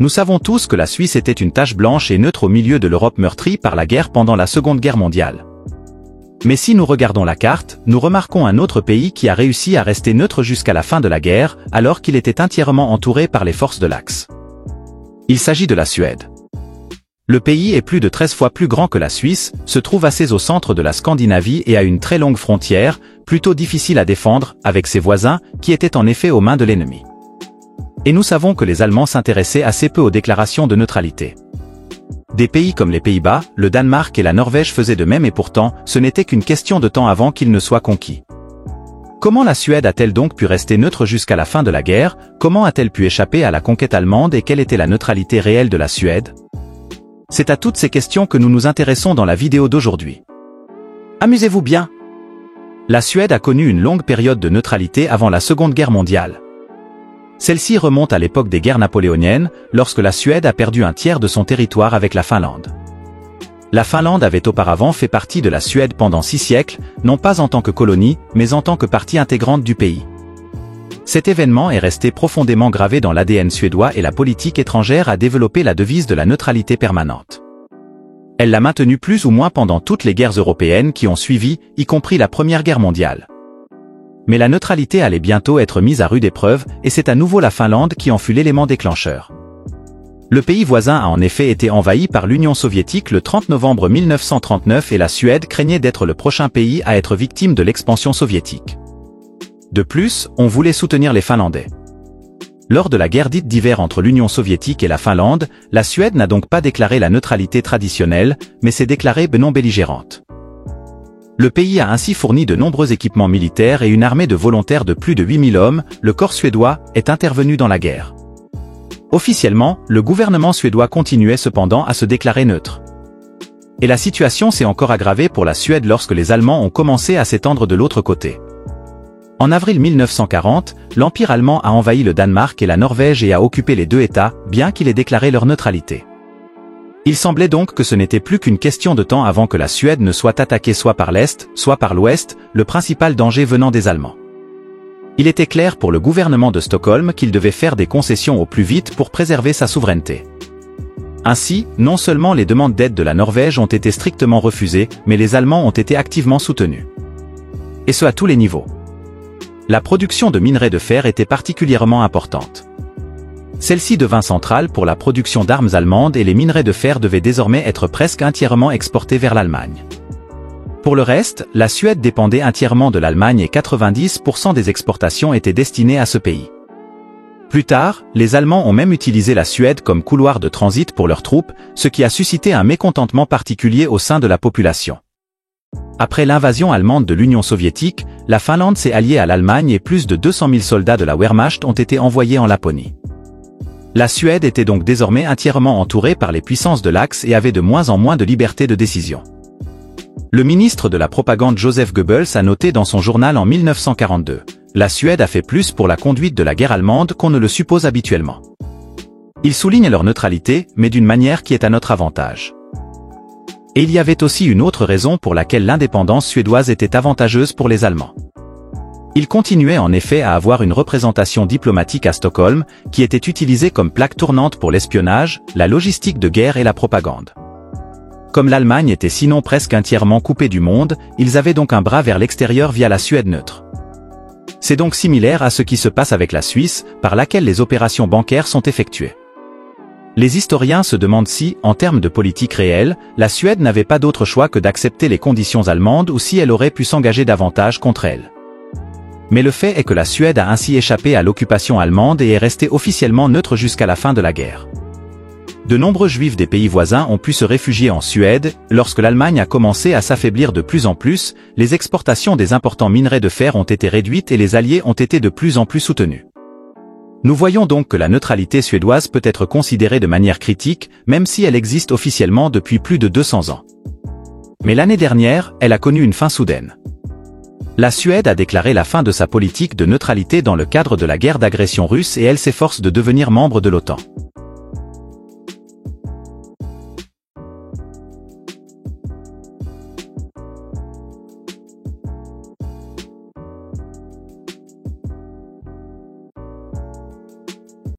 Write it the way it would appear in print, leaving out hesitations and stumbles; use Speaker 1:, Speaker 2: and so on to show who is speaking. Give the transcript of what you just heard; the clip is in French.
Speaker 1: Nous savons tous que la Suisse était une tache blanche et neutre au milieu de l'Europe meurtrie par la guerre pendant la Seconde Guerre mondiale. Mais si nous regardons la carte, nous remarquons un autre pays qui a réussi à rester neutre jusqu'à la fin de la guerre, alors qu'il était entièrement entouré par les forces de l'Axe. Il s'agit de la Suède. Le pays est plus de 13 fois plus grand que la Suisse, se trouve assez au centre de la Scandinavie et a une très longue frontière, plutôt difficile à défendre, avec ses voisins, qui étaient en effet aux mains de l'ennemi. Et nous savons que les Allemands s'intéressaient assez peu aux déclarations de neutralité. Des pays comme les Pays-Bas, le Danemark et la Norvège faisaient de même et pourtant, ce n'était qu'une question de temps avant qu'ils ne soient conquis. Comment la Suède a-t-elle donc pu rester neutre jusqu'à la fin de la guerre? Comment a-t-elle pu échapper à la conquête allemande et quelle était la neutralité réelle de la Suède? C'est à toutes ces questions que nous nous intéressons dans la vidéo d'aujourd'hui. Amusez-vous bien! La Suède a connu une longue période de neutralité avant la Seconde Guerre mondiale. Celle-ci remonte à l'époque des guerres napoléoniennes, lorsque la Suède a perdu un tiers de son territoire avec la Finlande. La Finlande avait auparavant fait partie de la Suède pendant 6 siècles, non pas en tant que colonie, mais en tant que partie intégrante du pays. Cet événement est resté profondément gravé dans l'ADN suédois et la politique étrangère a développé la devise de la neutralité permanente. Elle l'a maintenue plus ou moins pendant toutes les guerres européennes qui ont suivi, y compris la Première Guerre mondiale. Mais la neutralité allait bientôt être mise à rude épreuve, et c'est à nouveau la Finlande qui en fut l'élément déclencheur. Le pays voisin a en effet été envahi par l'Union soviétique le 30 novembre 1939 et la Suède craignait d'être le prochain pays à être victime de l'expansion soviétique. De plus, on voulait soutenir les Finlandais. Lors de la guerre dite d'hiver entre l'Union soviétique et la Finlande, la Suède n'a donc pas déclaré la neutralité traditionnelle, mais s'est déclarée non belligérante. Le pays a ainsi fourni de nombreux équipements militaires et une armée de volontaires de plus de 8000 hommes, le corps suédois, est intervenu dans la guerre. Officiellement, le gouvernement suédois continuait cependant à se déclarer neutre. Et la situation s'est encore aggravée pour la Suède lorsque les Allemands ont commencé à s'étendre de l'autre côté. En avril 1940, l'Empire allemand a envahi le Danemark et la Norvège et a occupé les deux États, bien qu'il ait déclaré leur neutralité. Il semblait donc que ce n'était plus qu'une question de temps avant que la Suède ne soit attaquée soit par l'Est, soit par l'Ouest, le principal danger venant des Allemands. Il était clair pour le gouvernement de Stockholm qu'il devait faire des concessions au plus vite pour préserver sa souveraineté. Ainsi, non seulement les demandes d'aide de la Norvège ont été strictement refusées, mais les Allemands ont été activement soutenus. Et ce à tous les niveaux. La production de minerais de fer était particulièrement importante. Celle-ci devint centrale pour la production d'armes allemandes et les minerais de fer devaient désormais être presque entièrement exportés vers l'Allemagne. Pour le reste, la Suède dépendait entièrement de l'Allemagne et 90% des exportations étaient destinées à ce pays. Plus tard, les Allemands ont même utilisé la Suède comme couloir de transit pour leurs troupes, ce qui a suscité un mécontentement particulier au sein de la population. Après l'invasion allemande de l'Union soviétique, la Finlande s'est alliée à l'Allemagne et plus de 200 000 soldats de la Wehrmacht ont été envoyés en Laponie. La Suède était donc désormais entièrement entourée par les puissances de l'Axe et avait de moins en moins de liberté de décision. Le ministre de la propagande Joseph Goebbels a noté dans son journal en 1942 « La Suède a fait plus pour la conduite de la guerre allemande qu'on ne le suppose habituellement. » Il souligne leur neutralité, mais d'une manière qui est à notre avantage. Et il y avait aussi une autre raison pour laquelle l'indépendance suédoise était avantageuse pour les Allemands. Ils continuaient en effet à avoir une représentation diplomatique à Stockholm, qui était utilisée comme plaque tournante pour l'espionnage, la logistique de guerre et la propagande. Comme l'Allemagne était sinon presque entièrement coupée du monde, ils avaient donc un bras vers l'extérieur via la Suède neutre. C'est donc similaire à ce qui se passe avec la Suisse, par laquelle les opérations bancaires sont effectuées. Les historiens se demandent si, en termes de politique réelle, la Suède n'avait pas d'autre choix que d'accepter les conditions allemandes ou si elle aurait pu s'engager davantage contre elles. Mais le fait est que la Suède a ainsi échappé à l'occupation allemande et est restée officiellement neutre jusqu'à la fin de la guerre. De nombreux juifs des pays voisins ont pu se réfugier en Suède. Lorsque l'Allemagne a commencé à s'affaiblir de plus en plus, les exportations des importants minerais de fer ont été réduites et les Alliés ont été de plus en plus soutenus. Nous voyons donc que la neutralité suédoise peut être considérée de manière critique, même si elle existe officiellement depuis plus de 200 ans. Mais l'année dernière, elle a connu une fin soudaine. La Suède a déclaré la fin de sa politique de neutralité dans le cadre de la guerre d'agression russe et elle s'efforce de devenir membre de l'OTAN.